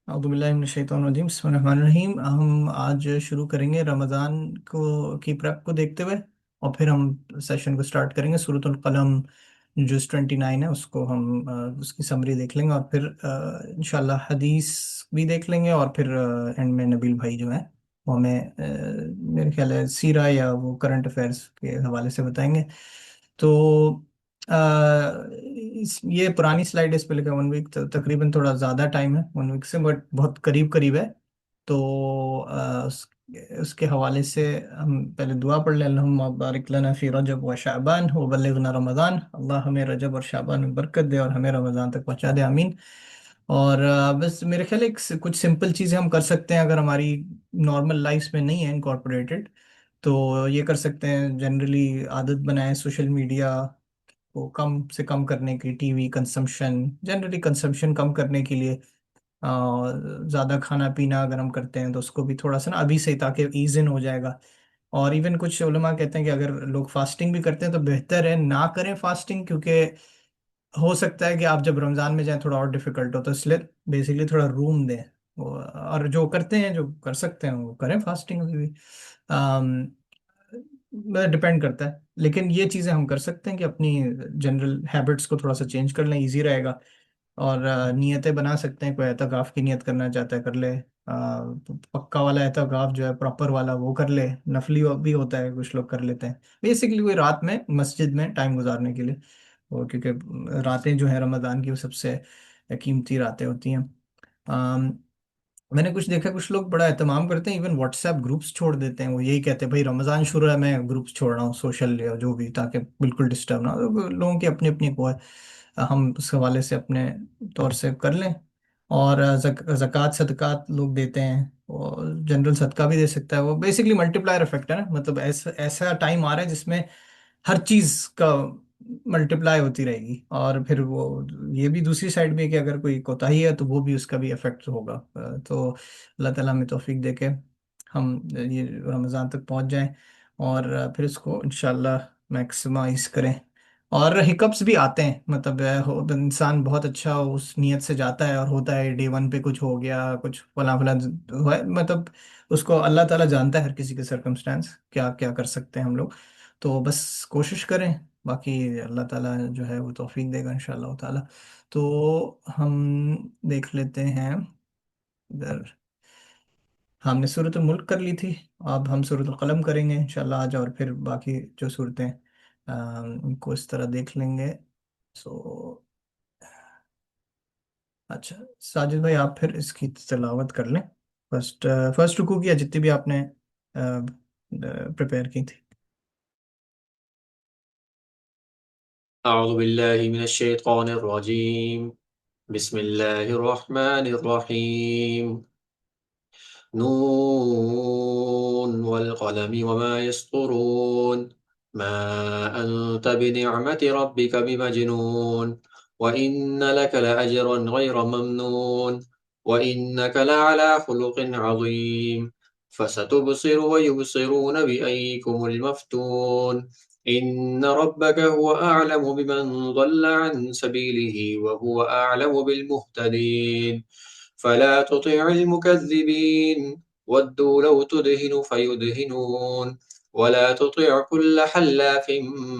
اعوذ باللہ من الشیطان الرجیم، بسم اللہ الرحمن الرحیم۔ ہم آج شروع کریں گے رمضان کی پریپ کو دیکھتے ہوئے، اور پھر ہم سیشن کو سٹارٹ کریں گے۔ سورۃ القلم جز 29 ہے، اس کو ہم اس کی سمری دیکھ لیں گے، اور پھر انشاءاللہ حدیث بھی دیکھ لیں گے، اور پھر اینڈ میں نبیل بھائی جو ہیں وہ ہمیں میرے خیال ہے سیرہ یا وہ کرنٹ افیئرس کے حوالے سے بتائیں گے۔ تو یہ پرانی سلائڈ اس پہ لکھا 1 ویک، تقریباً تھوڑا زیادہ ٹائم ہے 1 ویک سے، بٹ بہت قریب قریب ہے۔ تو اس کے حوالے سے ہم پہلے دعا پڑھ لیں۔ اللہم بارک لنا فی رجب و شعبان و بلغنا رمضان۔ اللہ ہمیں رجب اور شعبان میں برکت دے اور ہمیں رمضان تک پہنچا دے، آمین۔ اور بس میرے خیال ہے کچھ سمپل چیزیں ہم کر سکتے ہیں اگر ہماری نارمل لائفس میں نہیں ہیں انکارپوریٹڈ، تو یہ کر سکتے ہیں۔ جنرلی عادت بنائیں سوشل میڈیا کو کم سے کم کرنے کی، T V consumption, generally consumption کم کرنے کے لیے زیادہ کھانا پینا اگر ہم کرتے ہیں تو اس کو بھی تھوڑا سا نا ابھی سے، تاکہ ایز ان ہو جائے گا۔ اور ایون کچھ علماء کہتے ہیں کہ اگر لوگ فاسٹنگ بھی کرتے ہیں تو بہتر ہے نہ کریں فاسٹنگ، کیونکہ ہو سکتا ہے کہ آپ جب رمضان میں جائیں تھوڑا اور ڈیفیکلٹ ہو، تو اس لیے بیسیکلی تھوڑا روم دیں۔ اور جو کرتے ہیں، جو کر سکتے ہیں وہ کریں فاسٹنگ بھی، ڈپینڈ کرتا ہے۔ لیکن یہ چیزیں ہم کر سکتے ہیں کہ اپنی جنرل ہیبٹس کو تھوڑا سا چینج کر لیں، ایزی رہے گا۔ اور نیتیں بنا سکتے ہیں، کوئی اعتکاف کی نیت کرنا چاہتا ہے کر لے، پکا والا اعتکاف جو ہے پراپر والا وہ کر لے، نفلی بھی ہوتا ہے کچھ لوگ کر لیتے ہیں، بیسکلی کوئی رات میں مسجد میں ٹائم گزارنے کے لیے، اور کیونکہ راتیں جو ہیں رمضان کی وہ سب سے قیمتی راتیں ہوتی ہیں۔ میں نے کچھ دیکھا، کچھ لوگ بڑا اہتمام کرتے ہیں، ایون واٹس ایپ گروپس چھوڑ دیتے ہیں۔ وہ یہی کہتے ہیں بھائی رمضان شروع ہے، میں گروپس چھوڑ رہا ہوں سوشل یا جو بھی، تاکہ بالکل ڈسٹرب نہ ہو۔ لوگوں کی اپنی اپنی وہ ہے، ہم اس حوالے سے اپنے طور سے کر لیں۔ اور زکوٰۃ صدقات لوگ دیتے ہیں، اور جنرل صدقہ بھی دے سکتا ہے۔ وہ بیسکلی ملٹی پلائر افیکٹ ہے نا، مطلب ایسا ایسا ٹائم آ رہا ہے جس میں ہر چیز کا ملٹیپلائی ہوتی رہے گی، اور پھر وہ یہ بھی دوسری سائڈ میں کہ اگر کوئی کوتاہی ہے تو وہ بھی، اس کا بھی افیکٹ ہوگا۔ تو اللہ تعالیٰ ہمیں توفیق دے کے ہم یہ رمضان تک پہنچ جائیں، اور پھر اس کو انشاءاللہ میکسیمائز کریں۔ اور ہکپس بھی آتے ہیں، مطلب انسان بہت اچھا اس نیت سے جاتا ہے اور ہوتا ہے ڈے 1 پہ کچھ ہو گیا، کچھ فلاں فلاں ہوا ہے، مطلب اس کو اللہ تعالیٰ جانتا ہے ہر کسی کے سرکمسٹانس، کیا کیا کر سکتے ہیں ہم لوگ۔ تو بس کوشش کریں، باقی اللہ تعالیٰ جو ہے وہ توفیق دے گا انشاءاللہ تعالیٰ۔ تو ہم دیکھ لیتے ہیں ادھر، ہم نے صورت الملک کر لی تھی، اب ہم صورت القلم کریں گے انشاءاللہ آج، اور پھر باقی جو صورتیں ان کو اس طرح دیکھ لیں گے۔ سو اچھا ساجد بھائی، آپ پھر اس کی تلاوت کر لیں، فرسٹ رکوع کی، یا جتنی بھی آپ نے پریپئر کی تھی۔ أعوذ بالله من الشيطان الرجيم. بسم الله الرحمن الرحيم. نون والقلم وما يسطرون. ما أنت بنعمة ربك بمجنون. وإن لك لأجرا غير ممنون. وإنك لعلى خلق عظيم. فستبصر ويبصرون بأيكم المفتون. إن ربك هو أعلم بمن ضل عن سبيله وهو أعلم بالمهتدين. فلا تطع المكذبين ودوا لو تدهن فيدهنون. ولا تطع كل حلاف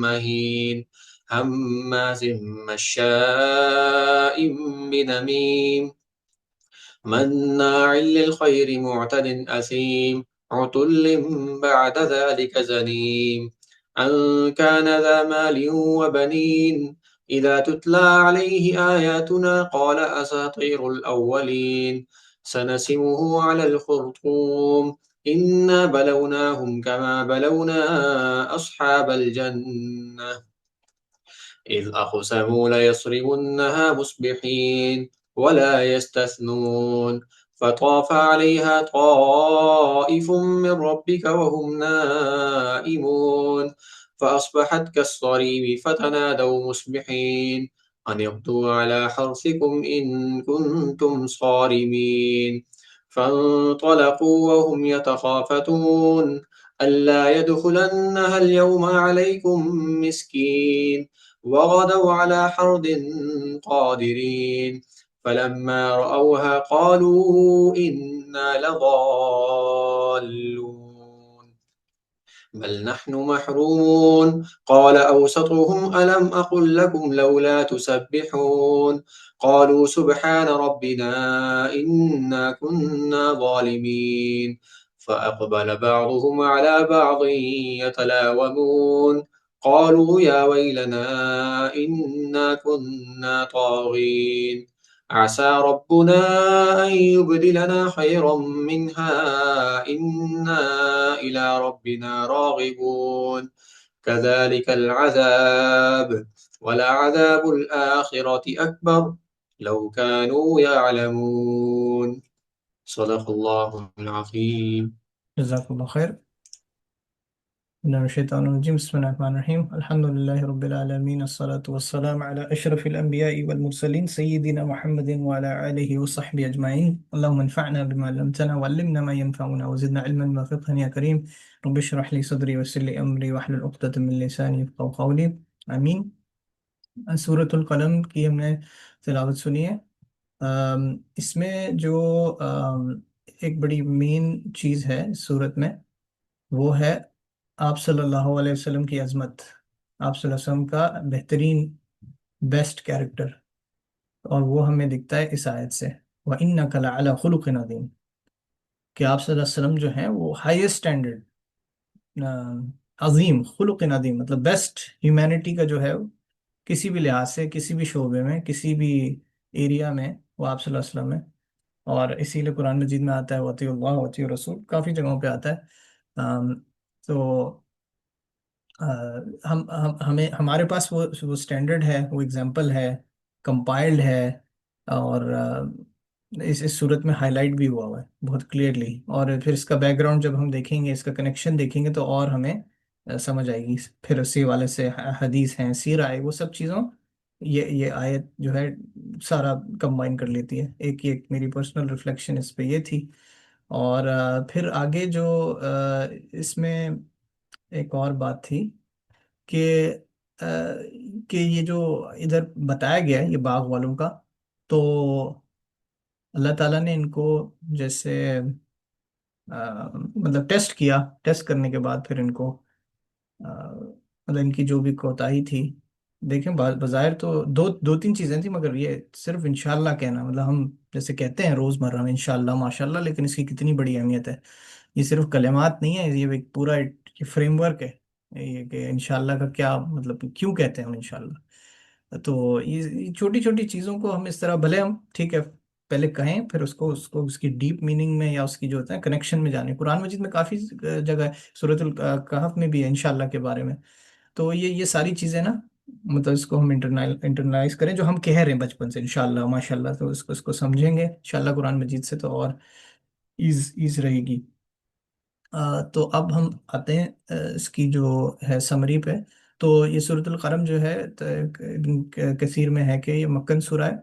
مهين هماز مشاء بنميم مناع للخير معتد أثيم عتل بعد ذلك زنيم أن كان ذا مال وبنين إذا تتلى عليه آياتنا قال أساطير الأولين سنسمه على الخرطوم إنا بلوناهم كما بلونا أصحاب الجنة إذ أقسموا ليصرمنها مصبحين ولا يستثنون فطاف عليها طائف من ربك وهم نائمون فأصبحت كالصريم فتنادوا مصبحين أن اغدوا على حرثكم إن كنتم صارمين فانطلقوا وهم يتخافتون ألا يدخلنها اليوم عليكم مسكين وغدوا على حرد قادرين فلما رأوها قالوا إنا لضالون بل نحن محرومون قال أوسطهم ألم أقل لكم لولا تسبحون قالوا سبحان ربنا إنا كنا ظالمين فأقبل بعضهم على بعض يتلاومون قالوا يا ويلنا إنا كنا طاغين عسى ربنا أن يبدلنا خيرا منها إنا إلى ربنا راغبون كذلك العذاب ولعذاب الآخرة أكبر لو كانوا يعلمون صدق الله العظيم جزاک اللہ خیر. من الشیطان الرجیم. بسم اللہ الرحمن الرحیم. الحمد للہ رب العالمین، الصلاة والسلام علی اشرف الانبیاء والمرسلین سیدنا محمد وعلی آلہ وصحبہ اجمعین. اللہم انفعنا بما علمتنا وعلمنا ما ينفعنا وزدنا علما وفقها یا کریم. رب اشرح لی صدری ویسر لی امری واحلل عقدۃ من لسانی یفقهوا قولی. آمین. سورۃ القلم کی ہم نے تلاوت سنی ہے. اس میں جو ایک بڑی مین چیز ہے اس سورت میں، وہ ہے آپ صلی اللہ علیہ وسلم کی عظمت، آپ صلی اللہ علیہ وسلم کا بہترین بیسٹ کیریکٹر. اور وہ ہمیں دکھتا ہے اس آیت سے، وَإِنَّكَ لَعَلَى خُلُقٍ عَظِيمٍ، کہ آپ صلی اللہ علیہ وسلم جو ہیں وہ ہائیسٹ اسٹینڈرڈ، عظیم، خلق عظیم، مطلب بیسٹ ہیومینٹی کا جو ہے کسی بھی لحاظ سے، کسی بھی شعبے میں، کسی بھی ایریا میں، وہ آپ صلی اللہ علیہ وسلم ہے. اور اسی لیے قرآن مجید میں آتا ہے وَأَطِيعُوا اللَّهَ وَأَطِيعُوا الرَّسُولَ، کافی جگہوں پہ آتا ہے. تو ہمیں ہمارے پاس وہ اسٹینڈرڈ ہے، وہ اگزامپل ہے، کمپائلڈ ہے، اور اس صورت میں ہائی لائٹ بھی ہوا ہے بہت کلیئرلی. اور پھر اس کا بیک گراؤنڈ جب ہم دیکھیں گے، اس کا کنیکشن دیکھیں گے، تو اور ہمیں سمجھ آئے گی. پھر اسی والے سے حدیث ہیں، سیرہ ہے، وہ سب چیزوں یہ آیت جو ہے سارا کمبائن کر لیتی ہے. ایک میری پرسنل ریفلیکشن اس پہ یہ تھی. اور پھر آگے جو اس میں ایک اور بات تھی کہ آ، کہ یہ جو ادھر بتایا گیا ہے یہ باغ والوں کا، تو اللہ تعالیٰ نے ان کو جیسے مطلب ٹیسٹ کیا، ٹیسٹ کرنے کے بعد پھر ان کو مطلب ان کی جو بھی کوتاہی تھی. دیکھیں بظاہر تو دو تین چیزیں تھیں، مگر یہ صرف انشاءاللہ کہنا، مطلب ہم جیسے کہتے ہیں روزمرہ میں انشاءاللہ ماشاءاللہ، لیکن اس کی کتنی بڑی اہمیت ہے. یہ صرف کلمات نہیں ہے، یہ ایک پورا فریم ورک ہے. یہ کہ انشاءاللہ کا کیا مطلب، کیوں کہتے ہیں ہم انشاءاللہ. تو یہ چھوٹی چھوٹی چیزوں کو ہم اس طرح بھلے ہم ٹھیک ہے پہلے کہیں، پھر اس کو اس کی ڈیپ میننگ میں یا اس کی جو ہوتا ہے کنیکشن میں جانے. قرآن مجید میں کافی جگہ ہے، سورۃ الکہف میں بھی ہے انشاءاللہ کے بارے میں. تو یہ ساری چیزیں نا، مطلب اس کو ہم انٹرنلائز کریں جو ہم کہہ رہے ہیں بچپن سے انشاءاللہ ماشاءاللہ، تو اس کو سمجھیں گے انشاءاللہ قرآن مجید سے، تو اور ایز رہے گی. تو اب ہم آتے ہیں اس کی جو ہے سمری پہ. تو یہ سورۃ القلم جو ہے کثیر میں ہے کہ یہ مکن سورہ ہے.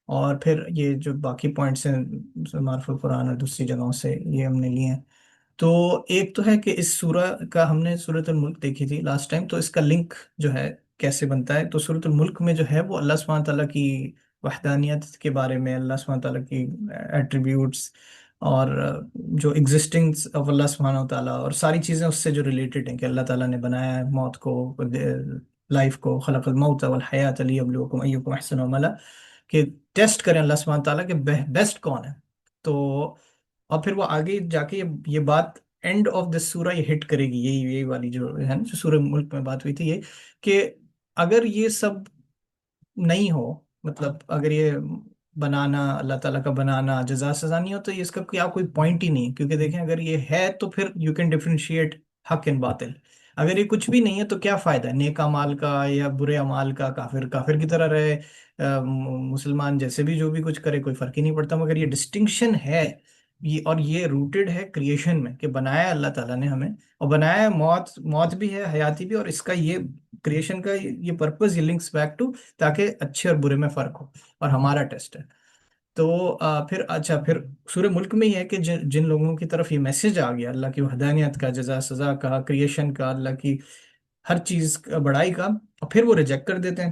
اور پھر یہ جو باقی پوائنٹس ہیں معرف القرآن اور دوسری جگہوں سے یہ ہم نے لیے ہیں. تو ایک تو ہے کہ اس سورہ کا ہم نے سورۃ الملک دیکھی تھی لاسٹ ٹائم، تو اس کا لنک جو ہے کیسے بنتا ہے. تو سورۃ الملک میں جو ہے وہ اللہ سبحانہ تعالیٰ کی وحدانیت کے بارے میں، اللہ سبحانہ تعالیٰ کی ایٹریبیوٹس اور جو ایگزسٹنگ آف اللہ سبحانہ تعالیٰ، اور ساری چیزیں اس سے جو ریلیٹڈ ہیں، کہ اللہ تعالیٰ نے بنایا ہے موت کو، لائف کو، خلق الموت والحیات لیبلوکم ایکم احسن عملا، کہ ٹیسٹ کریں اللہ سبحانہ تعالیٰ کہ بیسٹ کون ہے. تو اور پھر وہ آگے جا کے یہ بات اینڈ آف دس سورہ یہ ہٹ کرے گی، یہی والی جو ہے نا، جو سورہ ملک میں بات ہوئی تھی، یہ کہ اگر یہ سب نہیں ہو، مطلب اگر یہ بنانا، اللہ تعالیٰ کا بنانا جزا سزا نہیں ہو، تو یہ اس کا کیا کوئی پوائنٹ ہی نہیں. کیونکہ دیکھیں اگر یہ ہے تو پھر یو کین ڈیفرینشیٹ حق اینڈ باطل. اگر یہ کچھ بھی نہیں ہے تو کیا فائدہ ہے نیک اعمال کا یا برے اعمال کا، کافر کافر کی طرح رہے، مسلمان جیسے بھی جو بھی کچھ کرے، کوئی فرق ہی نہیں پڑتا. مگر یہ ڈسٹنکشن ہے، اور یہ روٹڈ ہے کریشن میں، کہ بنایا ہے اللہ تعالیٰ نے ہمیں، اور بنایا ہے، موت بھی ہے، حیاتی بھی، اور اس کا یہ کریشن کا یہ پرپز، یہ لنکس بیک ٹو، تاکہ اچھے اور برے میں فرق ہو، اور ہمارا ٹیسٹ ہے. تو پھر اچھا، پھر سورہ ملک میں یہ ہے کہ جن لوگوں کی طرف یہ میسج آ گیا اللہ کی وحدانیت کا، جزا سزا کا، کریشن کا، اللہ کی ہر چیز کا بڑائی کا، اور پھر وہ ریجیکٹ کر دیتے ہیں.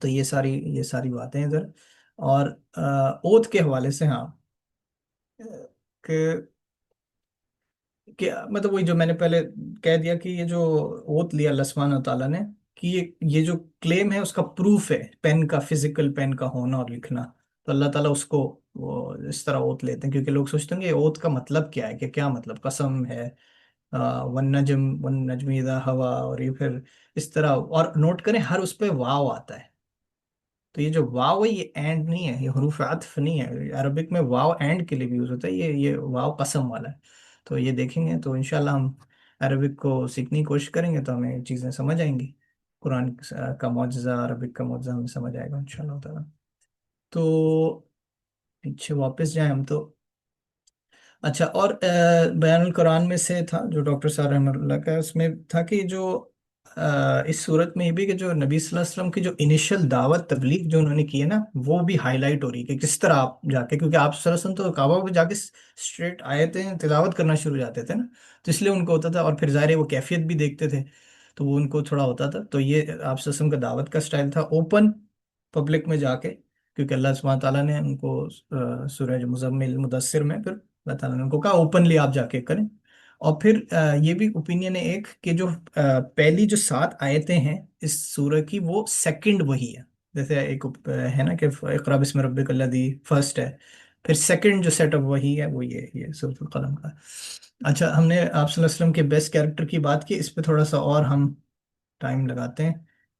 تو یہ ساری باتیں ادھر. اور اوتھ کے حوالے سے، ہاں، کہ مطلب وہی جو میں نے پہلے کہہ دیا کہ یہ جو اوت لیا اللہ سبحانہ تعالیٰ نے، کہ یہ جو کلیم ہے اس کا پروف ہے پین کا، فزیکل پین کا ہونا اور لکھنا. تو اللہ تعالیٰ اس کو وہ اس طرح اوت لیتے ہیں، کیونکہ لوگ سوچتے ہیں کہ اوت کا مطلب کیا ہے، کہ کیا مطلب قسم ہے. ون نجم اذا ہوا، اور یہ پھر اس طرح. اور نوٹ کریں ہر اس پہ واو آتا ہے. تو یہ جو واو ہے یہ اینڈ نہیں ہے، یہ حروف عطف نہیں ہے. عربک میں واو اینڈ کے لیے بھی یوز ہوتا ہے، یہ واو قسم والا ہے. تو یہ دیکھیں گے تو انشاءاللہ ہم عربک کو سیکھنے کی کوشش کریں گے تو ہمیں یہ چیزیں سمجھ آئیں گی. قرآن کا معجزہ، عربک کا معجزہ ہمیں سمجھ آئے گا انشاءاللہ تعالیٰ. تو پیچھے واپس جائیں ہم تو. اچھا، اور بیان القرآن میں سے تھا جو ڈاکٹر صاحب رحمۃ اللہ کا، اس میں تھا کہ جو اس صورت میں یہ بھی کہ جو نبی صلی اللہ علیہ وسلم کی جو انیشل دعوت تبلیغ جو انہوں نے کی ہے نا، وہ بھی ہائی لائٹ ہو رہی ہے کہ کس طرح آپ جا کے، کیونکہ آپ صلی اللہ علیہ وسلم تو کعبہ پہ جا کے اسٹریٹ آئے تھے، تلاوت کرنا شروع ہو جاتے تھے نا. تو اس لیے ان کو ہوتا تھا، اور پھر ظاہر ہے وہ کیفیت بھی دیکھتے تھے تو وہ ان کو تھوڑا ہوتا تھا. تو یہ آپ صلی اللہ علیہ وسلم کا دعوت کا سٹائل تھا اوپن پبلک میں جا کے، کیونکہ اللہ سبحانہ تعالیٰ نے ان کو سورہ مزمل مدثر میں پھر اللہ تعالیٰ نے ان کو کہا اوپنلی آپ جا کے کریں. اور پھر یہ بھی اوپینین ہے ایک کہ جو پہلی جو 7 آیتیں ہیں اس سورہ کی وہ سیکنڈ وہی ہے. جیسے ایک ہے نا کہ اقرا بسم ربک الذی فرسٹ ہے، پھر سیکنڈ جو سیٹ اپ وہی ہے وہ یہ سورۃ القلم کا. اچھا، ہم نے آپ صلی اللہ علیہ وسلم کے بیسٹ کیریکٹر کی بات کی، اس پہ تھوڑا سا اور ہم ٹائم لگاتے ہیں.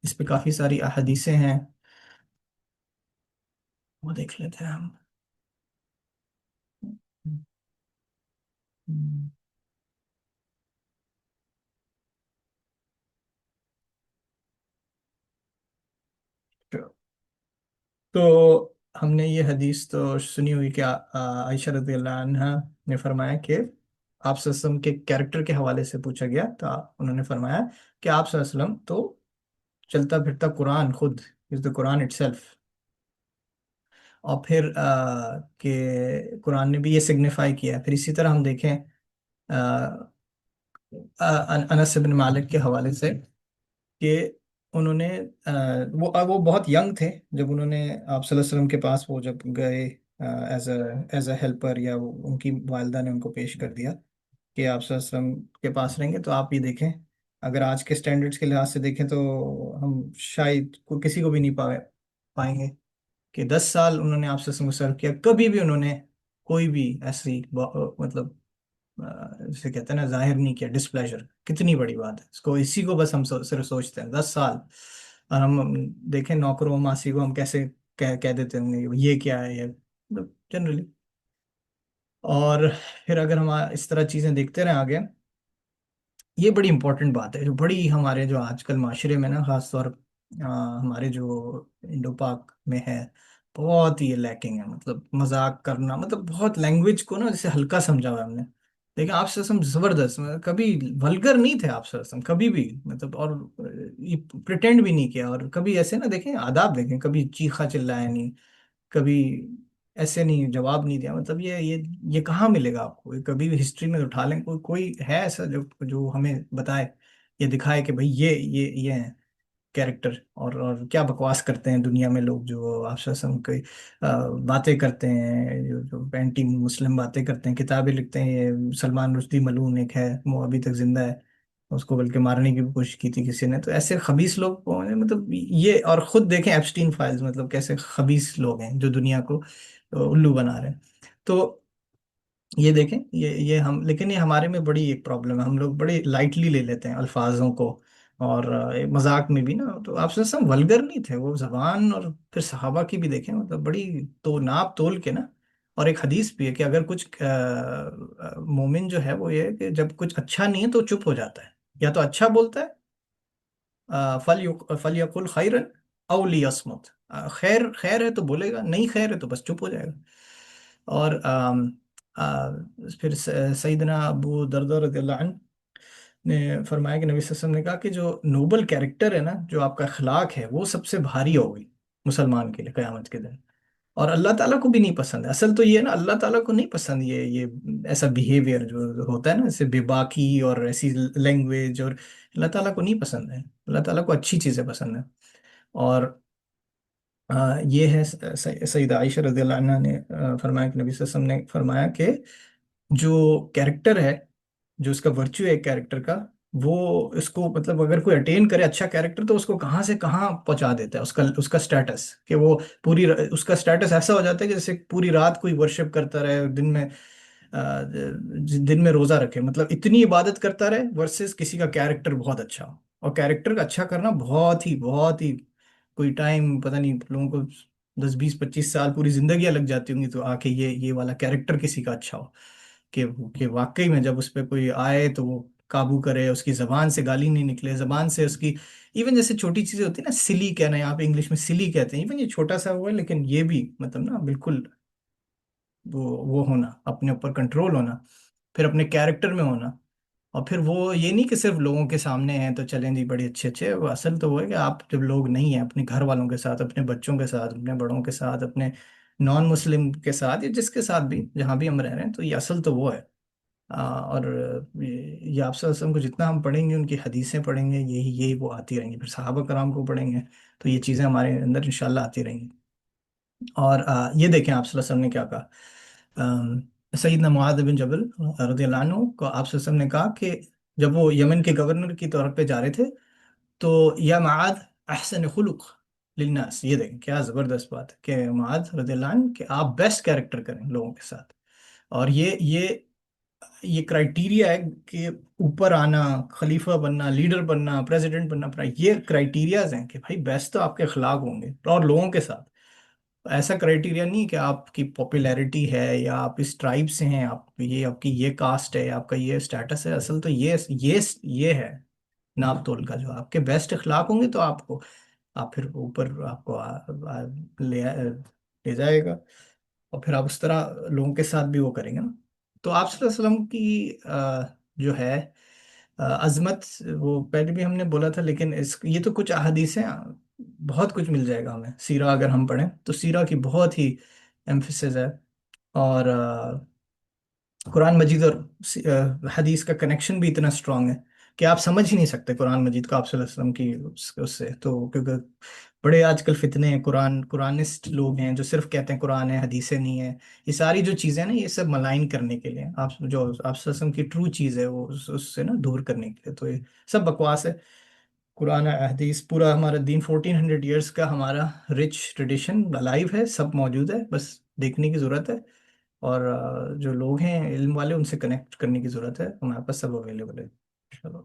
اس پہ کافی ساری احادیثیں ہیں، وہ دیکھ لیتے ہیں ہم. تو ہم نے یہ حدیث تو سنی ہوئی کہ عائشہ رضی اللہ عنہا نے فرمایا کہ آپ صلی اللہ علیہ وسلم کے کیریکٹر کے حوالے سے پوچھا گیا تو انہوں نے فرمایا کہ آپ صلی اللہ علیہ وسلم تو چلتا پھرتا قرآن خود، از دا قرآن اٹ سیلف. اور پھر کہ قرآن نے بھی یہ سگنیفائی کیا ہے. پھر اسی طرح ہم دیکھیں انس بن مالک کے حوالے سے کہ انہوں نے وہ بہت ینگ تھے جب انہوں نے آپ صلی اللہ علیہ وسلم کے پاس وہ جب گئے ایز اے ہیلپر، یا ان کی والدہ نے ان کو پیش کر دیا کہ آپ صلی اللہ علیہ وسلم کے پاس رہیں گے. تو آپ یہ دیکھیں اگر آج کے سٹینڈرڈس کے لحاظ سے دیکھیں تو ہم شاید کسی کو بھی نہیں پائیں گے کہ 10 سال انہوں نے آپ سے سرو کیا، کبھی بھی انہوں نے کوئی بھی ایسی مطلب جسے کہتے ہیں نا ظاہر نہیں کیا ڈسپلیجر. کتنی بڑی بات ہے، اس کو اسی کو بس ہم صرف سوچتے ہیں 10 سال. اور ہم دیکھیں نوکروں ماسی کو ہم کیسے کہہ دیتے ہیں یہ کیا ہے، یہ جنرلی. اور پھر اگر ہم اس طرح چیزیں دیکھتے رہیں آگے، یہ بڑی امپورٹنٹ بات ہے جو بڑی ہمارے جو آج کل معاشرے میں نا، خاص طور ہمارے جو انڈو پاک میں ہے، بہت ہی لیکنگ ہے. مطلب مذاق کرنا، مطلب بہت لینگویج کو نا جیسے ہلکا سمجھا ہوا ہے ہم نے. لیکن آپ سے زبردست، مطلب کبھی ولگر نہیں تھے آپ سے کبھی بھی، مطلب. اور یہ پریٹینڈ بھی نہیں کیا، اور کبھی ایسے نا دیکھیں آداب دیکھیں، کبھی چیخا چلایا نہیں، کبھی ایسے نہیں جواب نہیں دیا. مطلب یہ کہاں ملے گا آپ کو؟ یہ کبھی بھی ہسٹری میں اٹھا لیں، کوئی ہے ایسا جو ہمیں بتائے، یہ دکھائے کہ بھئی یہ ہیں کیریکٹر. اور کیا بکواس کرتے ہیں دنیا میں لوگ جو آپ سے کی باتیں کرتے ہیں، جو اینٹی مسلم باتیں کرتے ہیں، کتابیں لکھتے ہیں. یہ سلمان رشدی ملعون ایک ہے، وہ ابھی تک زندہ ہے، اس کو بلکہ مارنے کی بھی کوشش کی تھی کسی نے. تو ایسے خبیث لوگ مطلب یہ، اور خود دیکھیں ایپسٹین فائلز، مطلب کیسے خبیث لوگ ہیں جو دنیا کو الو بنا رہے ہیں. تو یہ دیکھیں یہ ہم، لیکن یہ ہمارے میں بڑی ایک پرابلم ہے، ہم لوگ بڑے لائٹلی لے لیتے ہیں الفاظوں کو. اور مذاق میں بھی نا، تو آپ سے سب ولگر نہیں تھے وہ زبان. اور پھر صحابہ کی بھی دیکھیں، مطلب بڑی تو ناپ تول کے نا. اور ایک حدیث بھی ہے کہ اگر کچھ مومن جو ہے وہ یہ ہے کہ جب کچھ اچھا نہیں ہے تو چپ ہو جاتا ہے، یا تو اچھا بولتا ہے، فَلْيَقُلْ خَيْرًا أَوْ لِيَصْمُتْ. خیر خیر ہے تو بولے گا، نہیں خیر ہے تو بس چپ ہو جائے گا. اور پھر سیدنا ابو دردہ رضی اللہ عنہ نے فرمایا کہ نبی صلی اللہ علیہ وسلم نے کہا کہ جو نوبل کیریکٹر ہے نا، جو آپ کا اخلاق ہے، وہ سب سے بھاری ہوگی مسلمان کے لیے قیامت کے دن. اور اللہ تعالیٰ کو بھی نہیں پسند ہے. اصل تو یہ ہے نا، اللہ تعالیٰ کو نہیں پسند یہ ایسا بیہیویئر جو ہوتا ہے نا، ایسے بے باکی اور ایسی لینگویج. اور اللہ تعالیٰ کو نہیں پسند ہے، اللہ تعالیٰ کو اچھی چیزیں پسند ہیں. اور یہ ہے سیدہ عائشہ رضی اللہ عنہا نے فرمایا کہ نبی صلی اللہ علیہ وسلم نے فرمایا کہ جو کیریکٹر ہے، جو اس کا ورچو ہے کیریکٹر کا، وہ اس کو مطلب اگر کوئی اٹین کرے اچھا کیریکٹر تو اس کو کہاں سے کہاں پہنچا دیتا ہے، اس کا سٹیٹس، کہ وہ اس کا سٹیٹس ایسا ہو جاتا ہے کہ جیسے پوری رات کوئی ورشپ کرتا رہے، دن میں دن میں روزہ رکھے، مطلب اتنی عبادت کرتا رہے ورسز کسی کا کیریکٹر بہت اچھا ہو۔ اور کیریکٹر کا اچھا کرنا بہت ہی کوئی ٹائم پتہ نہیں، لوگوں کو 10 20 25 سال پوری زندگیاں لگ جاتی ہوں گی تو آ کے یہ والا کیریکٹر کسی کا اچھا ہو، کہ واقعی میں جب اس پہ کوئی آئے تو وہ قابو کرے، اس کی زبان سے گالی نہیں نکلے، زبان سے اس کی ایون جیسے چھوٹی چیزیں ہوتی ہیں نا، سلی کہنا ہے، یہاں پہ انگلش میں سلی کہتے ہیں، ایون یہ چھوٹا سا ہوا ہے لیکن یہ بھی مطلب نا بالکل وہ ہونا، اپنے اوپر کنٹرول ہونا، پھر اپنے کیریکٹر میں ہونا، اور پھر وہ یہ نہیں کہ صرف لوگوں کے سامنے ہیں تو چلیں جی بڑے اچھے اچھے، وہ اصل تو وہ ہے کہ آپ جب لوگ نہیں ہیں، اپنے گھر والوں کے ساتھ، اپنے بچوں کے ساتھ، اپنے بڑوں کے ساتھ، اپنے نان مسلم کے ساتھ، یا جس کے ساتھ بھی جہاں بھی ہم رہ رہے ہیں، تو یہ اصل تو وہ ہے۔ اور یہ آپ صلی اللہ علیہ وسلم کو جتنا ہم پڑھیں گے، ان کی حدیثیں پڑھیں گے، یہی وہ آتی رہیں گی، پھر صحابہ کرام کو پڑھیں گے تو یہ چیزیں ہمارے اندر انشاءاللہ آتی رہیں گی۔ اور یہ دیکھیں آپ صلی اللہ علیہ وسلم نے کیا کہا۔ سیدنا معاذ بن جبل رضی اللہ عنہ کو آپ صلی اللہ علیہ وسلم نے کہا کہ جب وہ یمن کے گورنر کی طور پہ جا رہے تھے تو یا معاذ احسن خلق للناس، یہ دیکھیں کیا زبردست بات ہے کہ معاذ رضی اللہ عنہ کہ آپ بیسٹ کیریکٹر کریں لوگوں کے ساتھ۔ اور یہ کرائٹیریا ہے کہ اوپر آنا، خلیفہ بننا، لیڈر بننا، پریزیڈنٹ بننا، یہ کرائٹیریاز ہیں کہ بھائی بیسٹ تو آپ کے اخلاق ہوں گے اور لوگوں کے ساتھ۔ ایسا کرائٹیریا نہیں کہ آپ کی پاپولیرٹی ہے یا آپ اس ٹرائب سے ہیں، آپ کی یہ کاسٹ ہے، آپ کا یہ اسٹیٹس ہے، اصل تو یہ ہے ناپ تول کا، جو آپ کے بیسٹ اخلاق ہوں گے تو آپ پھر اوپر آپ کو لے جائے گا، اور پھر آپ اس طرح لوگوں کے ساتھ بھی وہ کریں گے نا۔ تو آپ صلی اللہ علیہ وسلم کی جو ہے عظمت، وہ پہلے بھی ہم نے بولا تھا، لیکن یہ تو کچھ احادیث ہیں، بہت کچھ مل جائے گا ہمیں، سیرہ اگر ہم پڑھیں تو سیرہ کی بہت ہی ایمفیسز ہے۔ اور قرآن مجید اور حدیث کا کنیکشن بھی اتنا اسٹرانگ ہے کہ آپ سمجھ ہی نہیں سکتے قرآن مجید کو آپ صلی اللہ علیہ وسلم کی اس سے، تو کیونکہ بڑے آج کل فتنے ہیں، قرآنسٹ لوگ ہیں جو صرف کہتے ہیں قرآن ہے، حدیثیں نہیں ہیں، یہ ساری جو چیزیں نا، یہ سب ملائن کرنے کے لیے، آپ جو آپ صلی اللہ علیہ وسلم کی ٹرو چیز ہے وہ اس سے نا دور کرنے کے لیے، تو یہ سب بکواس ہے۔ قرآن حدیث پورا ہمارا دین 1400 ایئرس کا ہمارا رچ ٹریڈیشن لائیو ہے، سب موجود ہے، بس دیکھنے کی ضرورت ہے، اور جو لوگ ہیں علم والے ان سے کنیکٹ کرنے کی ضرورت ہے، ہمارے پاس سب اویلیبل ہے۔ چلو،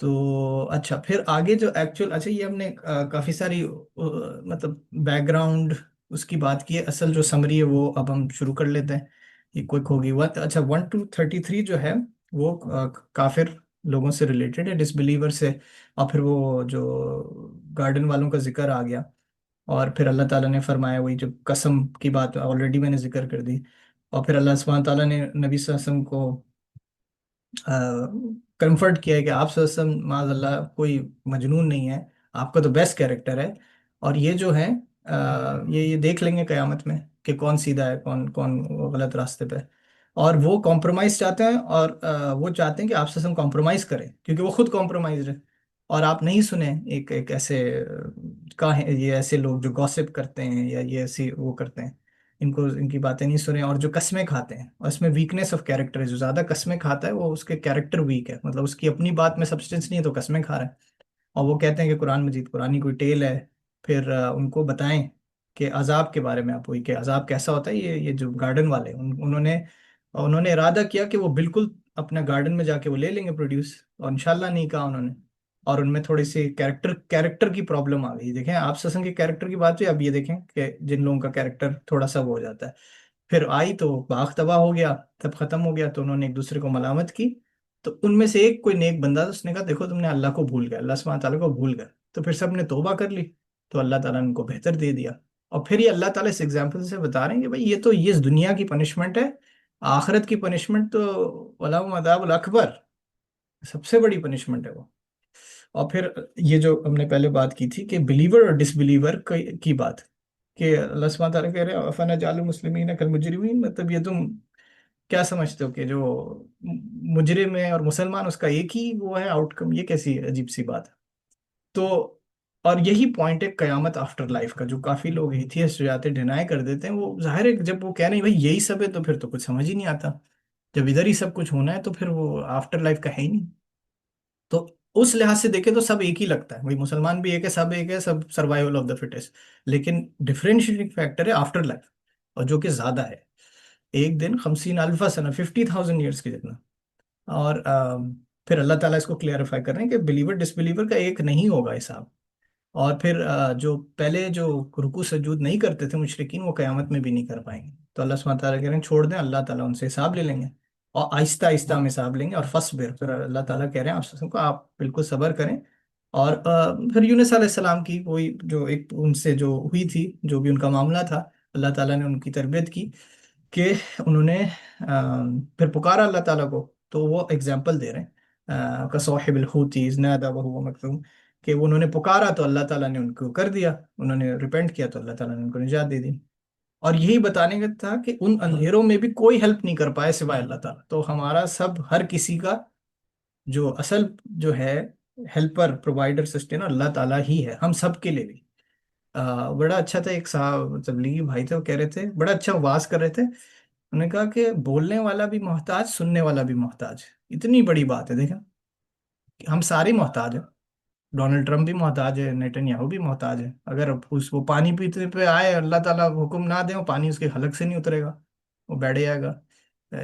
تو اچھا پھر آگے جو ایکچوئل، اچھا یہ ہم نے کافی ساری مطلب بیک گراؤنڈ اس کی بات کی ہے، اصل جو سمری ہے وہ اب ہم شروع کر لیتے ہیں، یہ کوئک ہوگی اچھا 1 to 33 جو ہے وہ کافر لوگوں سے ریلیٹڈ ہے، ڈس بلیور سے، اور پھر وہ جو گارڈن والوں کا ذکر آ گیا، اور پھر اللہ تعالیٰ نے فرمایا وہی جو قسم کی بات آلریڈی میں نے ذکر کر دی، اور پھر اللہ سبحانہ تعالیٰ نے نبی صلی اللہ علیہ وسلم کو کنفرٹ کیا ہے کہ آپ صلی اللہ علیہ وسلم معاذ اللہ کوئی مجنون نہیں ہے، آپ کا تو بیسٹ کیریکٹر ہے، اور یہ جو ہے یہ دیکھ لیں گے قیامت میں کہ کون سیدھا ہے، کون کون غلط راستے پہ، اور وہ کمپرومائز چاہتے ہیں، اور وہ چاہتے ہیں کہ آپ سے ہم کمپرومائز کریں کیونکہ وہ خود کمپرومائز ہے، اور آپ نہیں سنیں ایک ایسے یہ ایسے لوگ جو گوسپ کرتے ہیں یا یہ ایسی وہ کرتے ہیں، ان کی باتیں نہیں سنیں، اور جو قسمیں کھاتے ہیں، اور اس میں ویکنیس آف کیریکٹر ہے، جو زیادہ قسمیں کھاتا ہے وہ اس کے کیریکٹر ویک ہے، مطلب اس کی اپنی بات میں سبسٹینس نہیں ہے تو قسمیں کھا رہا ہے، اور وہ کہتے ہیں کہ قرآن مجید قرآنی کوئی ٹیل ہے، پھر ان کو بتائیں کہ عذاب کے بارے میں، آپ وہی کہ عذاب کیسا ہوتا ہے، یہ جو گارڈن والے انہوں نے ارادہ کیا کہ وہ بالکل اپنا گارڈن میں جا کے وہ لے لیں گے پروڈیوس، اور انشاءاللہ نہیں کہا انہوں نے، اور ان میں تھوڑی سی کیریکٹر کی پرابلم آ گئی، دیکھیں آپ سسن کے کیریکٹر کی بات ہوئی، اب یہ دیکھیں کہ جن لوگوں کا کیریکٹر تھوڑا سا وہ ہو جاتا ہے، پھر آئی تو باغ تباہ ہو گیا، تب ختم ہو گیا تو انہوں نے ایک دوسرے کو ملامت کی، تو ان میں سے ایک کوئی نیک بندہ تھا، اس نے کہا دیکھو تم نے اللہ کو بھول گئے، اللہ سبحانہ تعالیٰ کو بھول گئے، تو پھر سب نے توبہ کر لی، تو اللہ تعالیٰ نے ان کو بہتر دے دیا، اور پھر یہ اللہ تعالیٰ اس ایگزامپل سے بتا رہے ہیں کہ بھائی یہ تو یہ اس دنیا کی پنشمنٹ ہے، آخرت کی پنشمنٹ تو ولہم عذاب الاکبر، سب سے بڑی پنشمنٹ ہے وہ۔ اور پھر یہ جو ہم نے پہلے بات کی تھی کہ بلیور اور ڈس بلیور کی بات، کہ اللہ سبحانہ تعالیٰ کہہ رہے ہیں افنجعل المسلمین کالمجرمین، مطلب یہ تم کیا سمجھتے ہو کہ جو مجرم ہے اور مسلمان اس کا ایک ہی وہ ہے آؤٹ کم، یہ کیسی عجیب سی بات ہے؟ تو اور یہی پوائنٹ ہے قیامت آفٹر لائف کا، جو کافی لوگ ایتھیسٹ جو آتے ڈینائی کر دیتے ہیں، وہ ظاہر ہے کہ جب وہ کہہ رہے ہیں بھائی یہی سب ہے تو پھر تو کچھ سمجھ ہی نہیں آتا، جب ادھر ہی سب کچھ ہونا ہے تو پھر وہ آفٹر لائف کا ہے ہی نہیں. تو اس لحاظ سے دیکھیں تو سب ایک ہی لگتا ہے، وہی مسلمان بھی ایک ہے، سب ایک ہے، سب سروائیول آف دا فٹسٹ. لیکن ڈفرینشیٹنگ فیکٹر ہے آفٹر لائف، اور جو کہ زیادہ ہے، ایک دن 50,000 سنہ 50,000 ایئرس کی جتنا. اور پھر اللہ تعالیٰ اس کو کلیئرفائی کر رہے ہیں کہ بلیور ڈس بلیور کا ایک نہیں ہوگا حساب. اور پھر جو پہلے جو رکوع سجود نہیں کرتے تھے مشرکین، وہ قیامت میں بھی نہیں کر پائیں گے. تو اللہ سبحانہ تعالیٰ کہہ رہے ہیں چھوڑ دیں، اللہ تعالیٰ ان سے حساب لے لیں گے، اور آہستہ آہستہ ہم حساب لیں گے. اور فصبر، پھر اللہ تعالیٰ کہہ رہے ہیں آپ سب کو آپ بالکل صبر کریں. اور پھر یونس علیہ السلام کی وہی جو ایک ان سے جو ہوئی تھی، جو بھی ان کا معاملہ تھا، اللہ تعالیٰ نے ان کی تربیت کی کہ انہوں نے پھر پکارا اللہ تعالیٰ کو. تو وہ اگزامپل دے رہے ہیں کصاحب الحوت اذ نادى وهو مکظوم، کہ انہوں نے پکارا تو اللہ تعالیٰ نے ان کو کر دیا، انہوں نے ریپینٹ کیا تو اللہ تعالیٰ نے ان کو نجات دے دی. اور یہی بتانے کا تھا کہ ان اندھیروں میں بھی کوئی ہیلپ نہیں کر پائے سوائے اللہ تعالیٰ. تو ہمارا سب ہر کسی کا جو اصل جو ہے ہیلپر پرووائڈر سسٹینر اللہ تعالیٰ ہی ہے، ہم سب کے لیے بھی. بڑا اچھا تھا، ایک صاحب تبلیغی بھائی تھے، وہ کہہ رہے تھے، بڑا اچھا واز کر رہے تھے. انہوں نے کہا کہ بولنے والا بھی محتاج، سننے والا بھی محتاج. اتنی بڑی بات ہے، دیکھا کہ ہم سارے محتاج ہیں. ڈونلڈ ٹرمپ بھی محتاج ہے، نیتن یاہو بھی محتاج ہے. اگر وہ پانی پیتے پہ آئے، اللہ تعالیٰ حکم نہ دے، وہ پانی اس کے حلق سے نہیں اترے گا، وہ بیٹھ جائے گا.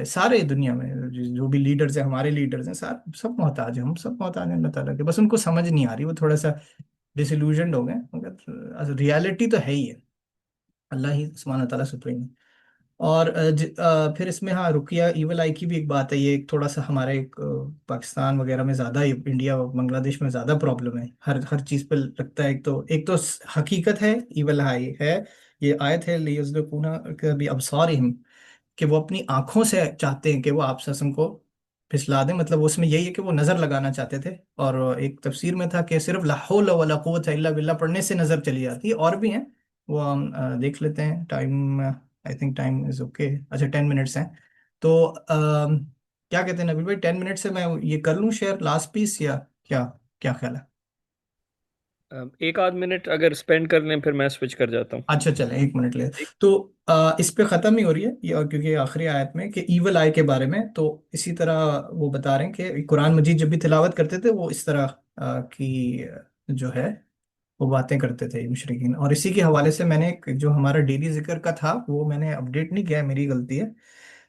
سارے دنیا میں جو بھی لیڈرز ہیں، ہمارے لیڈرز ہیں، سب محتاج ہیں، ہم سب محتاج ہیں اللہ تعالیٰ کے. بس ان کو سمجھ نہیں آ رہی، وہ تھوڑا سا ڈس ایلوژنڈ ہو گئے، مگر ریالٹی تو ہے ہی ہے. اللہ ہی سبحانہ تعالیٰ سپریم ہے. اور پھر اس میں ہاں رقیہ ایول آئی کی بھی ایک بات ہے. یہ ایک تھوڑا سا ہمارے پاکستان وغیرہ میں زیادہ، انڈیا بنگلہ دیش میں زیادہ پرابلم ہے، ہر چیز پہ لگتا ہے. ایک تو حقیقت ہے، ایول آئی ہے. یہ آیت ہے لیزدقون بابصارہم، کہ وہ اپنی آنکھوں سے چاہتے ہیں کہ وہ آپ سسم کو پھسلا دیں. مطلب اس میں یہی ہے کہ وہ نظر لگانا چاہتے تھے. اور ایک تفسیر میں تھا کہ صرف لا حول ولا قوت الا باللہ پڑھنے سے نظر چلی جاتی ہے. اور بھی ہیں، وہ ہم دیکھ لیتے ہیں. Time I think time is okay. اچھا 10 منٹس ہیں. تو کیا کہتے ہیں نبیل بھائی، 10 منٹ سے میں یہ کر لوں شیئر لاسٹ پیس، یا کیا کیا خیال ہے؟ ایک آدھ منٹ اگر اسپینڈ کر لیں پھر میں سوئچ کر جاتا ہوں. اچھا چلیں 1 منٹ لے. ٹھیک. تو اس پہ ختم ہی ہو رہی ہے یہ، اور کیونکہ آخری آیت میں کہ ایول آئی کے بارے میں، تو اسی طرح وہ بتا رہے ہیں کہ قرآن مجید جب بھی تلاوت کرتے تھے وہ اس طرح کی جو ہے وہ باتیں کرتے تھے مشرکین. اور اسی کے حوالے سے میں نے جو ہمارا ڈیلی ذکر کا تھا وہ میں نے اپڈیٹ نہیں کیا ہے، میری غلطی ہے.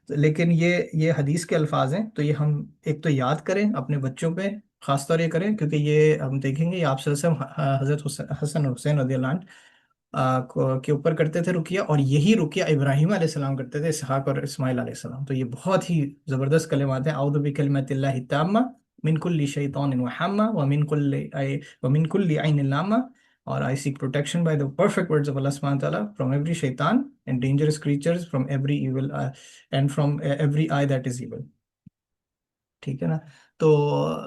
لیکن یہ حدیث کے الفاظ ہیں، تو یہ ہم ایک تو یاد کریں اپنے بچوں پہ، خاص طور یہ کریں کیونکہ یہ ہم دیکھیں گے یہ آپ صلی اللہ علیہ وسلم حضرت حسن اور حسین رضی اللہ عنہ کے اوپر کرتے تھے رقیہ. اور یہی رقیہ ابراہیم علیہ السلام کرتے تھے، اسحاق اور اسماعیل علیہ السلام. تو یہ بہت ہی زبردست کلمات ہیں. اعوذ بکلمات اللہ التامہ من کل شیطان وحامہ ومن کل عین لامہ. اور I seek protection by the perfect words of Allah subhanahu wa ta'ala from every shaitan and dangerous creatures, from every evil and from every eye that is evil. ٹھیک ہے نا؟ تو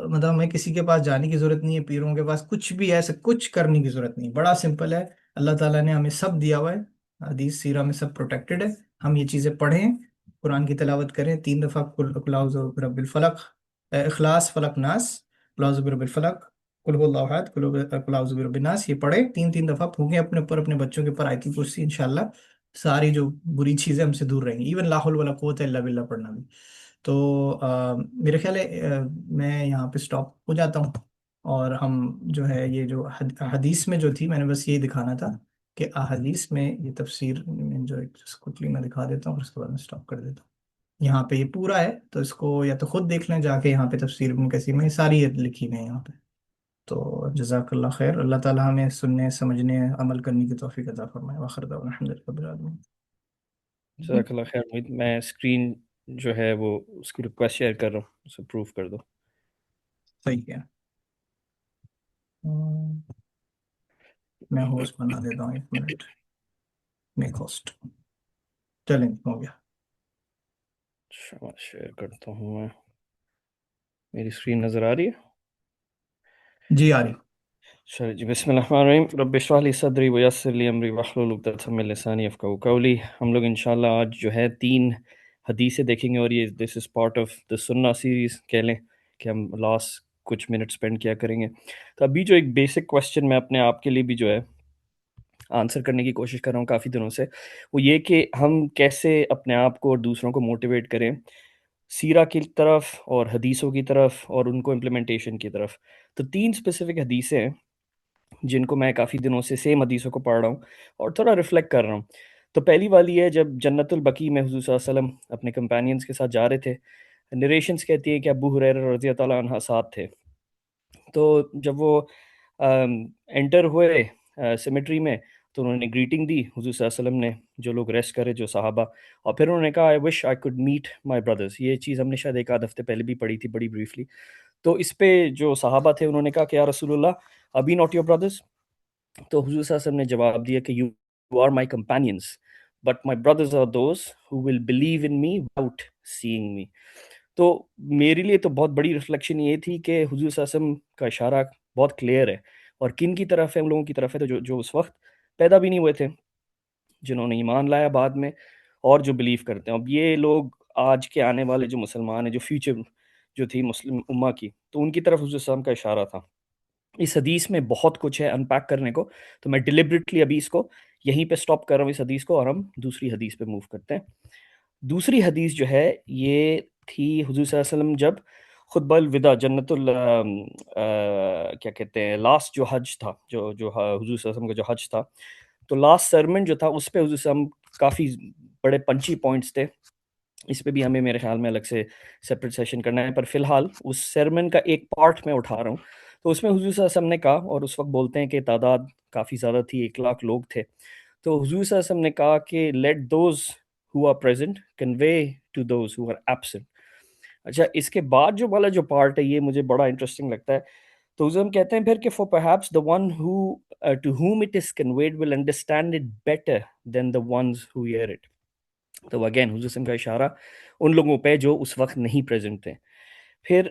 مطلب ہمیں کسی کے پاس جانے کی ضرورت نہیں ہے، پیروں کے پاس کچھ بھی ایسا کچھ کرنے کی ضرورت نہیں، بڑا سمپل ہے. اللہ تعالیٰ نے ہمیں سب دیا ہوا ہے، حدیث سیرہ میں سب پروٹیکٹڈ ہے. ہم یہ چیزیں پڑھیں، قرآن کی تلاوت کریں 3 دفعہ، قل اعوذ برب الفلق، اخلاص فلق ناس، قل اعوذ برب الفلق، قل هو اللہ احد، قل اعوذ برب الناس. یہ پڑھیں 3 3 دفعہ، پھونکیں اپنے اوپر، اپنے بچوں کے اوپر آیت الکرسی. انشاءاللہ ساری جو بری چیزیں ہم سے دور رہیں گی. ایون لا حول ولا قوت الا باللہ پڑھنا بھی. تو میرے خیال ہے میں یہاں پہ سٹاپ ہو جاتا ہوں. اور ہم جو ہے یہ جو حدیث میں جو تھی، میں نے بس یہی دکھانا تھا کہ احادیث میں یہ تفسیر میں جو ایک کوئکلی میں دکھا دیتا ہوں، اور اس کے بعد میں سٹاپ کر دیتا ہوں. یہاں پہ یہ پورا ہے، تو اس کو یا تو خود دیکھ لیں جا کے، یہاں پہ تفسیر ابن کثیر میں ساری یہ لکھی ہوئی ہے یہاں پہ. تو جزاک اللہ خیر. اللہ تعالیٰ ہمیں سننے، سمجھنے، عمل کرنے کی توفیق عطا فرمائے. وآخر دعوانا الحمد للہ رب العالمین. جزاک اللہ خیر محیط. میں اسکرین جو ہے وہ اس کی ریکویسٹ شیئر کر رہا ہوں، اسے پروف کر دو. صحیح کیا. میں ہوسٹ بنا دیتا ہوں، 1 منٹ میک ہوسٹ. چلیں ہو گیا. شیئر کرتا ہوں میں. میری اسکرین نظر آ رہی ہے؟ جی آ رہی. چلیے جی. بسم اللہ الرحمن الرحیم. رب اشرح لی صدری ویسر لی امری واحلل عقدۃ من لسانی یفقہوا قولی. ہم لوگ انشاءاللہ آج جو ہے 3 حدیثیں دیکھیں گے، اور یہ دس از پارٹ آف دا سنہ سیریز کہہ لیں کہ ہم لاسٹ کچھ منٹ اسپینڈ کیا کریں گے. تو ابھی جو ایک بیسک کوشچن میں اپنے آپ کے لیے بھی جو ہے آنسر کرنے کی کوشش کر رہا ہوں کافی دنوں سے، وہ یہ کہ ہم کیسے اپنے آپ کو اور دوسروں کو موٹیویٹ کریں سیرہ کی طرف اور حدیثوں کی طرف اور ان کو امپلیمنٹیشن کی طرف. تو 3 اسپیسیفک حدیثیں ہیں جن کو میں کافی دنوں سے سیم حدیثوں کو پڑھ رہا ہوں اور تھوڑا ریفلیکٹ کر رہا ہوں. تو پہلی والی ہے جب جنت البقیع میں حضور صلی اللہ علیہ وسلم اپنے کمپینینز کے ساتھ جا رہے تھے. نریشنز کہتی ہیں کہ ابو ہریرہ رضی اللہ عنہ ساتھ تھے. تو جب وہ انٹر ہوئے سیمیٹری میں تو انہوں نے گریٹنگ دی حضور صلی اللہ علیہ وسلم نے، جو لوگ ریسٹ کرے جو صحابہ، اور پھر انہوں نے کہا I wish I could meet my brothers. یہ چیز ہم نے شاید ایک آدھ ہفتے پہلے بھی پڑھی تھی بڑی بریفلی. تو اس پہ جو صحابہ تھے انہوں نے کہا کہ یا رسول اللہ ابھی ناٹ یور بردرز. تو حضور صلی اللہ علیہ وسلم نے جواب دیا کہ you are my companions but my brothers are those who will believe in me without seeing me. تو میرے لیے تو بہت بڑی ریفلیکشن یہ تھی کہ حضور صلی اللہ علیہ وسلم کا اشارہ بہت کلیئر ہے، اور کن کی طرف ہے؟ ہم لوگوں کی طرف ہے تو جو اس وقت پیدا بھی نہیں ہوئے تھے، جنہوں نے ایمان لایا بعد میں اور جو بلیو کرتے ہیں. اب یہ لوگ آج کے آنے والے جو مسلمان ہیں، جو فیوچر جو تھی مسلم امہ کی، تو ان کی طرف حضور صلی اللہ علیہ وسلم کا اشارہ تھا. اس حدیث میں بہت کچھ ہے انپیک کرنے کو، تو میں ڈیلیبریٹلی ابھی اس کو یہیں پہ سٹاپ کر رہا ہوں اس حدیث کو، اور ہم دوسری حدیث پہ موو کرتے ہیں. دوسری حدیث جو ہے یہ تھی حضور صلی اللہ علیہ وسلم جب خطبہ الوداع جنت کیا کہتے ہیں لاسٹ جو حج تھا، جو حضور صلی اللہ علیہ وسلم کا جو حج تھا، تو لاسٹ سرمن جو تھا اس پہ حضور صلی اللہ علیہ وسلم کافی بڑے پنچی پوائنٹس تھے. اس پہ بھی ہمیں میرے خیال میں الگ سے سیپریٹ سیشن کرنا ہے، پر فی الحال اس سرمن کا ایک پارٹ میں اٹھا رہا ہوں. تو اس میں حضور صلی اللہ علیہ وسلم نے کہا، اور اس وقت بولتے ہیں کہ تعداد کافی زیادہ تھی، 1,00,000 لوگ تھے. تو حضور صلی اللہ علیہ وسلم نے کہا کہ let those who are present convey to those who are absent. اچھا، اس کے بعد جو والا جو پارٹ ہے یہ مجھے بڑا انٹرسٹنگ لگتا ہے. تو ہم کہتے ہیں پھر کہ for perhaps the one who to whom it is conveyed will understand it better than the ones who hear it. تو اگین حضور صلی اللہ علیہ وسلم کا اشارہ ان لوگوں پہ جو اس وقت نہیں پریزنٹ تھے. پھر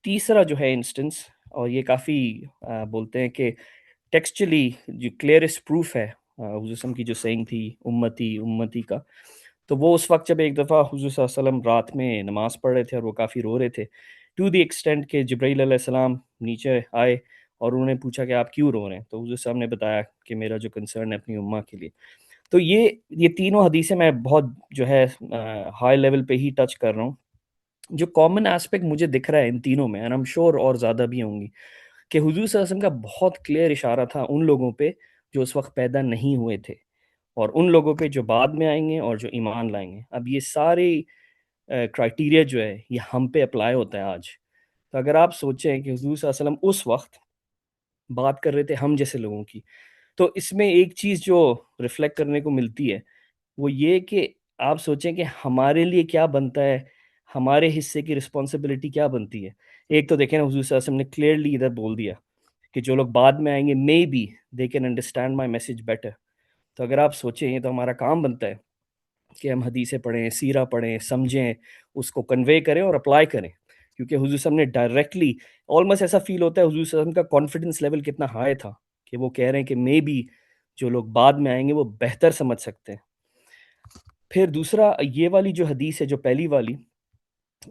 تیسرا جو ہے انسٹنس، اور یہ کافی بولتے ہیں کہ ٹیکسچلی جو کلیئرسٹ پروف ہے حضور صلی اللہ علیہ وسلم کی جو سینگ تھی امتی امتی کا، تو وہ اس وقت جب ایک دفعہ حضور صلی اللہ علیہ وسلم رات میں نماز پڑھ رہے تھے اور وہ کافی رو رہے تھے، ٹو دی ایکسٹینٹ کہ جبرائیل علیہ السلام نیچے آئے اور انہوں نے پوچھا کہ آپ کیوں رو رہے ہیں، تو حضور صاحب نے بتایا کہ میرا جو کنسرن ہے اپنی امہ کے لیے. تو یہ تینوں حدیثیں میں بہت جو ہے ہائی لیول پہ ہی ٹچ کر رہا ہوں. جو کامن ایسپیکٹ مجھے دکھ رہا ہے ان تینوں میں، اینڈ ایم شور اور زیادہ بھی ہوں گی، کہ حضور صلی اللہ علیہ وسلم کا بہت کلیئر اشارہ تھا ان لوگوں پہ جو اس وقت پیدا نہیں ہوئے تھے، اور ان لوگوں پہ جو بعد میں آئیں گے اور جو ایمان لائیں گے. اب یہ سارے کرائٹیریا جو ہے یہ ہم پہ اپلائی ہوتا ہے آج. تو اگر آپ سوچیں کہ حضور صلی اللہ علیہ وسلم اس وقت بات کر رہے تھے ہم جیسے لوگوں کی، تو اس میں ایک چیز جو ریفلیکٹ کرنے کو ملتی ہے وہ یہ کہ آپ سوچیں کہ ہمارے لیے کیا بنتا ہے، ہمارے حصے کی رسپانسبلٹی کیا بنتی ہے. ایک تو دیکھیں نا، حضور صلی اللہ علیہ وسلم نے کلیئرلی ادھر بول دیا کہ جو لوگ بعد میں آئیں گے maybe they can understand my message better. تو اگر آپ سوچیں یہ تو ہمارا کام بنتا ہے کہ ہم حدیثیں پڑھیں، سیرہ پڑھیں، سمجھیں، اس کو کنوے کریں اور اپلائی کریں. کیونکہ حضور صلی اللہ علیہ وسلم نے ڈائریکٹلی آلموسٹ ایسا فیل ہوتا ہے حضور صلی اللہ علیہ وسلم کا کانفیڈنس لیول کتنا ہائی تھا کہ وہ کہہ رہے ہیں کہ مے بی جو لوگ بعد میں آئیں گے وہ بہتر سمجھ سکتے ہیں. پھر دوسرا یہ والی جو حدیث ہے جو پہلی والی،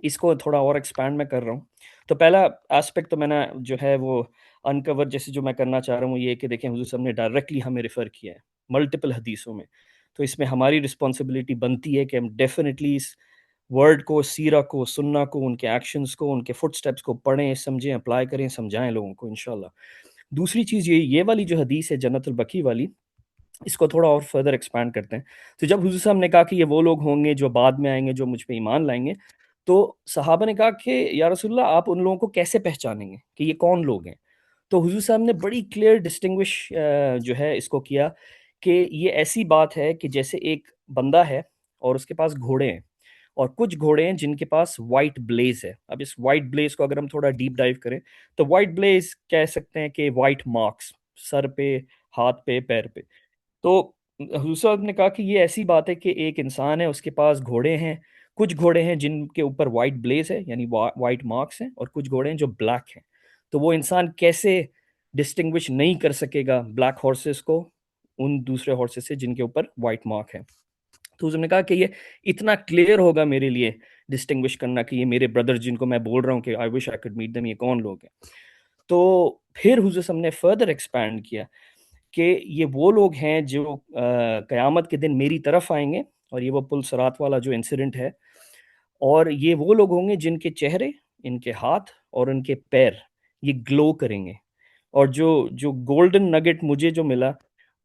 اس کو تھوڑا اور ایکسپینڈ میں کر رہا ہوں. تو پہلا ایسپیکٹ تو میں نے جو ہے وہ انکور جیسے جو میں کرنا چاہ رہا ہوں یہ کہ دیکھیں حضور صلی اللہ علیہ وسلم نے ڈائریکٹلی ہمیں ریفر کیا ہے ملٹیپل حدیثوں میں. تو اس میں ہماری رسپانسبلٹی بنتی ہے کہ ہم ڈیفینیٹلی اس ورڈ کو، سیرہ کو، سنہ کو، ان کے ایکشنز کو، ان کے فٹ سٹیپس کو پڑھیں، سمجھیں، اپلائی کریں، سمجھائیں لوگوں کو انشاءاللہ. دوسری چیز یہ والی جو حدیث ہے جنت البقیع والی، اس کو تھوڑا اور فردر ایکسپینڈ کرتے ہیں. تو جب حضور صاحب نے کہا کہ یہ وہ لوگ ہوں گے جو بعد میں آئیں گے جو مجھ پہ ایمان لائیں گے، تو صحابہ نے کہا کہ یا رسول اللہ آپ ان لوگوں کو کیسے پہچانیں گے کہ یہ کون لوگ ہیں؟ تو حضور صاحب نے بڑی کلیئر ڈسٹنگوش جو ہے اس کو کیا کہ یہ ایسی بات ہے کہ جیسے ایک بندہ ہے اور اس کے پاس گھوڑے ہیں، اور کچھ گھوڑے ہیں جن کے پاس وائٹ بلیز ہے. اب اس وائٹ بلیز کو اگر ہم تھوڑا ڈیپ ڈائیو کریں تو وائٹ بلیز کہہ سکتے ہیں کہ وائٹ مارکس سر پہ، ہاتھ پہ، پیر پہ. تو حضور صاحب نے کہا کہ یہ ایسی بات ہے کہ ایک انسان ہے، اس کے پاس گھوڑے ہیں، کچھ گھوڑے ہیں جن کے اوپر وائٹ بلیز ہے یعنی وائٹ مارکس ہیں، اور کچھ گھوڑے ہیں جو بلیک ہیں. تو وہ انسان کیسے ڈسٹنگوش نہیں کر سکے گا بلیک ہارسز کو ان دوسرے ہارسز سے جن کے اوپر وائٹ مارک ہے؟ تو اس نے کہا کہ یہ اتنا کلیئر ہوگا میرے لیے ڈسٹنگوش کرنا کہ یہ میرے بردر جن کو میں بول رہا ہوں کہ آئی wish I could meat them, یہ کون لوگ ہیں. تو پھر حضور صلی اللہ علیہ وسلم نے فردر ایکسپینڈ کیا کہ یہ وہ لوگ ہیں جو قیامت کے دن میری طرف آئیں گے، اور یہ وہ پل صراط والا جو انسیڈنٹ ہے، اور یہ وہ لوگ ہوں گے جن کے چہرے، ان کے ہاتھ اور ان کے پیر یہ گلو کریں گے. اور جو گولڈن نگٹ مجھے جو ملا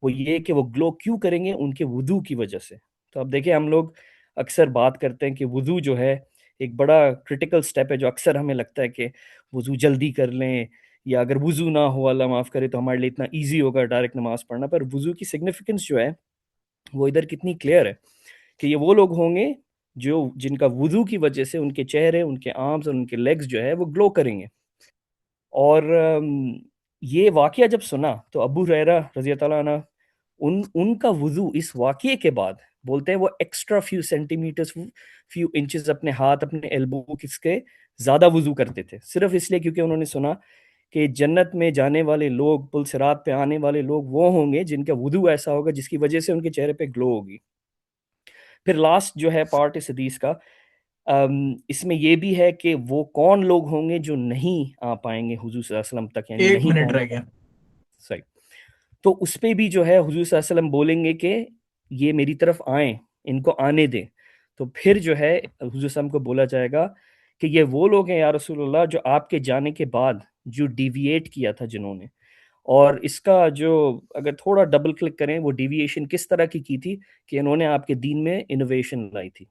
وہ یہ کہ وہ گلو کیوں کریں گے؟ ان کے وضو کی وجہ سے. تو اب دیکھیں، ہم لوگ اکثر بات کرتے ہیں کہ وضو جو ہے ایک بڑا کرٹیکل سٹیپ ہے، جو اکثر ہمیں لگتا ہے کہ وضو جلدی کر لیں، یا اگر وضو نہ ہو اللہ معاف کرے تو ہمارے لیے اتنا ایزی ہوگا ڈائریکٹ نماز پڑھنا. پر وضو کی سگنیفیکنس جو ہے وہ ادھر کتنی کلیئر ہے کہ یہ وہ لوگ ہوں گے جن کا وضو کی وجہ سے ان کے چہرے، ان کے آرمز اور ان کے لیگز جو ہے وہ گلو کریں گے. اور یہ واقعہ جب سنا تو ابو ہریرہ رضی اللہ عنہ ان کا وضو اس واقعے کے بعد بولتے ہیں وہ extra few centimetres, few inches اپنے ہاتھ، اپنے ایلبو کس کے زیادہ وضو کرتے تھے، صرف اس لیے کیونکہ انہوں نے سنا کہ جنت میں جانے والے لوگ، پل صراط پہ آنے والے لوگ وہ ہوں گے جن کا وضو ایسا ہوگا جس کی وجہ سے ان کے چہرے پہ گلو ہوگی. پھر لاسٹ جو ہے پارٹ اس حدیث کا، اس میں یہ بھی ہے کہ وہ کون لوگ ہوں گے جو نہیں آ پائیں گے حضور صلی اللہ علیہ وسلم تک، یعنی 1 نہیں منٹ پہنچ. رہ گیا. صحیح. تو اس پہ بھی جو ہے حضور صلی اللہ علیہ وسلم بولیں گے کہ یہ میری طرف آئیں، ان کو آنے دیں. تو پھر جو ہے حضور صلی اللہ علیہ وسلم کو بولا جائے گا کہ یہ وہ لوگ ہیں یا رسول اللہ جو آپ کے جانے کے بعد جو ڈیوییٹ کیا تھا جنہوں نے. اور اس کا جو اگر تھوڑا ڈبل کلک کریں، وہ ڈیوییشن کس طرح کی تھی کہ انہوں نے آپ کے دین میں انوویشن لائی تھی.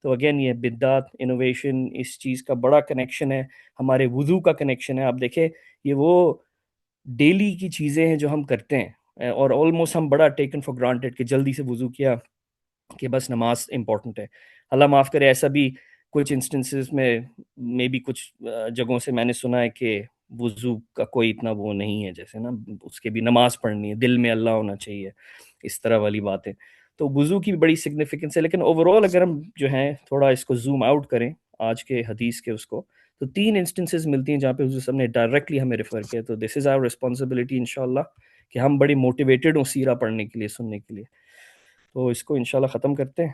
تو اگین یہ بدعت، انوویشن، اس چیز کا بڑا کنیکشن ہے، ہمارے وضو کا کنیکشن ہے. آپ دیکھیں یہ وہ ڈیلی کی چیزیں ہیں جو ہم کرتے ہیں، اور آلموسٹ ہم بڑا ٹیکن فار گرانٹیڈ کہ جلدی سے وضو کیا کہ بس نماز امپورٹنٹ ہے. اللہ معاف کرے، ایسا بھی کچھ انسٹنسز میں بھی کچھ جگہوں سے میں نے سنا ہے کہ وضو کا کوئی اتنا وہ نہیں ہے، جیسے نا اس کے بھی نماز پڑھنی ہے، دل میں اللہ ہونا چاہیے، اس طرح والی باتیں. تو وضو کی بھی بڑی سگنیفیکنس ہے. لیکن اوور آل اگر ہم جو ہیں تھوڑا اس کو زوم آؤٹ کریں آج کے حدیث کے اس کو، تو 3 انسٹنسز ملتی ہیں جہاں پہ حضور صلی اللہ علیہ وسلم نے ڈائریکٹلی ہمیں ریفر کیا. تو دس از آور ریسپانسبلٹی انشاءاللہ کہ ہم بڑی موٹیویٹڈ ہوں سیرہ پڑھنے کے لیے، سننے کے لیے. تو اس کو انشاءاللہ ختم کرتے ہیں.